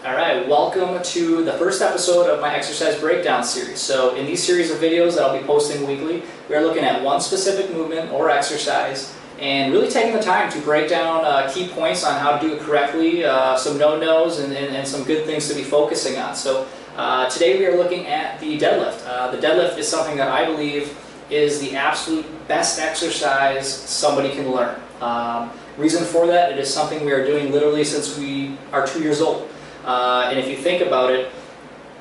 Alright, welcome to the first episode of my exercise breakdown series. So in these series of videos that I'll be posting weekly, we are looking at one specific movement or exercise and really taking the time to break down key points on how to do it correctly, some no-nos and some good things to be focusing on. So today we are looking at the deadlift. The deadlift is something that I believe is the absolute best exercise somebody can learn. Reason for that, it is something we are doing literally since we are 2 years old. And if you think about it,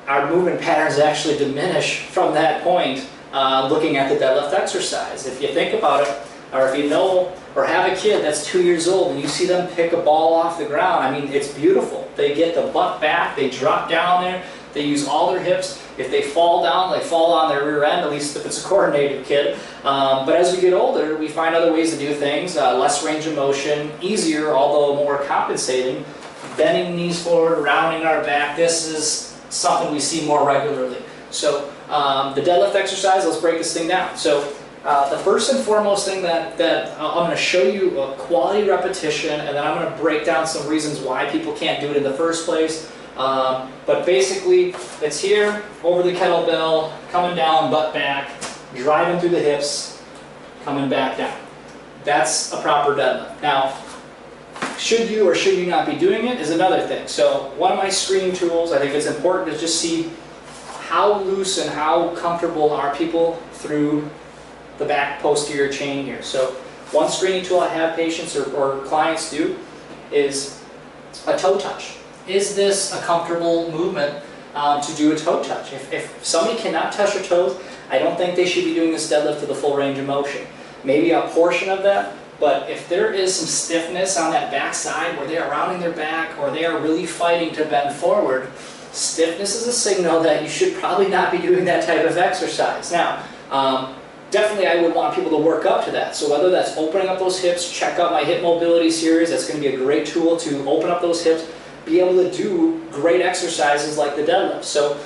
our movement patterns actually diminish from that point looking at the deadlift exercise. If you think about it, or if you know or have a kid that's 2 years old and you see them pick a ball off the ground, I mean, it's beautiful. They get the butt back, they drop down there, they use all their hips. If they fall down, they fall on their rear end, at least if it's a coordinated kid. But as we get older, we find other ways to do things, less range of motion, easier, although more compensating. Bending knees forward, rounding our back, this is something we see more regularly. So the deadlift exercise, let's break this thing down. So the first and foremost thing that I'm going to show you a quality repetition, and then I'm going to break down some reasons why people can't do it in the first place. But basically, it's here, over the kettlebell, coming down, butt back, driving through the hips, coming back down. That's a proper deadlift. Now, should you or should you not be doing it is another thing. So one of my screening tools, I think it's important to just see how loose and how comfortable are people through the back posterior chain here. So one screening tool I have patients or clients do is a toe touch. Is this a comfortable movement to do a toe touch? If somebody cannot touch their toes, I don't think they should be doing this deadlift to the full range of motion. Maybe a portion of that, but if there is some stiffness on that back side where they are rounding their back or they are really fighting to bend forward, stiffness is a signal that you should probably not be doing that type of exercise. Now, definitely I would want people to work up to that. So whether that's opening up those hips, check out my hip mobility series. That's going to be a great tool to open up those hips, be able to do great exercises like the deadlift. So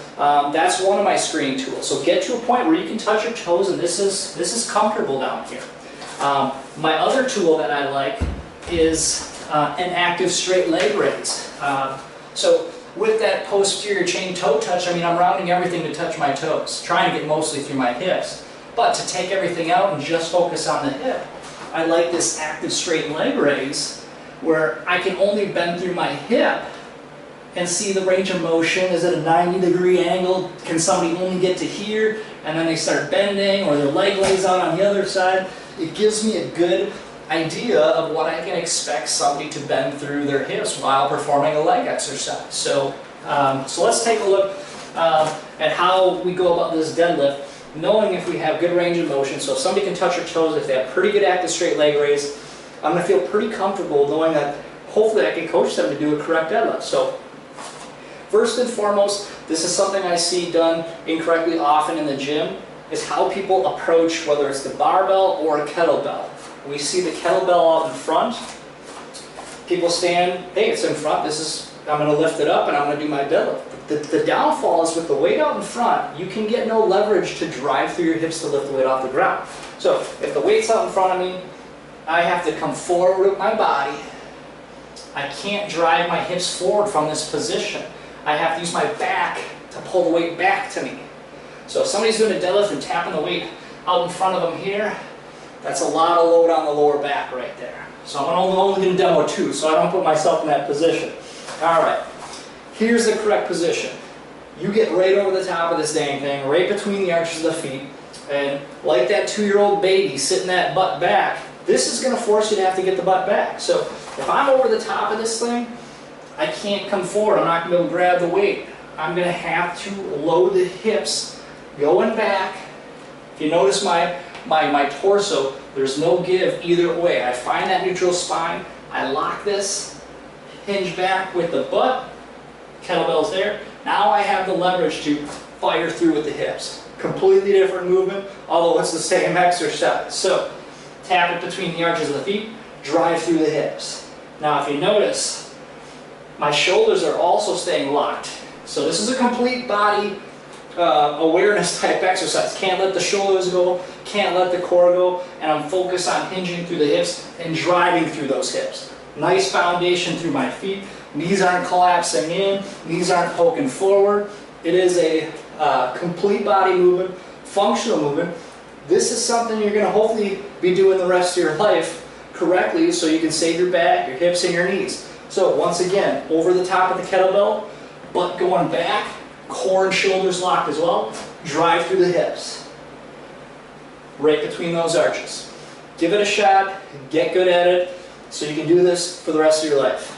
that's one of my screening tools. So get to a point where you can touch your toes and this is comfortable down here. My other tool that I like is an active straight leg raise. So with that posterior chain toe touch, I mean, I'm rounding everything to touch my toes, trying to get mostly through my hips. But to take everything out and just focus on the hip, I like this active straight leg raise where I can only bend through my hip and see the range of motion. Is it a 90-degree angle? Can somebody only get to here? And then they start bending, or their leg lays out on the other side. It gives me a good idea of what I can expect somebody to bend through their hips while performing a leg exercise. So, so let's take a look at how we go about this deadlift, knowing if we have good range of motion. So if somebody can touch their toes, if they have pretty good active straight leg raise, I'm going to feel pretty comfortable knowing that hopefully I can coach them to do a correct deadlift. So first and foremost, this is something I see done incorrectly often in the gym, is how people approach whether it's the barbell or a kettlebell. We see the kettlebell out in front. People stand, hey, it's in front, I'm going to lift it up and I'm going to do my deadlift. The downfall is with the weight out in front, you can get no leverage to drive through your hips to lift the weight off the ground. So if the weight's out in front of me, I have to come forward with my body. I can't drive my hips forward from this position. I have to use my back to pull the weight back to me. So if somebody's doing a deadlift and tapping the weight out in front of them here, that's a lot of load on the lower back right there. So I'm only going to demo two, so I don't put myself in that position. All right, here's the correct position. You get right over the top of this dang thing, right between the arches of the feet, and like that 2-year-old baby sitting that butt back, this is going to force you to have to get the butt back. So if I'm over the top of this thing, I can't come forward. I'm not going to be able to grab the weight. I'm going to have to load the hips going back. If you notice my torso, there's no give either way. I find that neutral spine. I lock this, hinge back with the butt. Kettlebell's there. Now I have the leverage to fire through with the hips. Completely different movement, although it's the same exercise. So tap it between the arches of the feet, drive through the hips. Now if you notice, my shoulders are also staying locked. So this is a complete body awareness type exercise. Can't let the shoulders go, can't let the core go, and I'm focused on hinging through the hips and driving through those hips. Nice foundation through my feet, Knees aren't collapsing in, knees aren't poking forward. It is a complete body movement, functional movement. This is something you're going to hopefully be doing the rest of your life correctly so you can save your back, your hips, and your knees. So once again, over the top of the kettlebell, butt going back, core and shoulders locked as well. Drive through the hips, right between those arches. Give it a shot, get good at it, so you can do this for the rest of your life.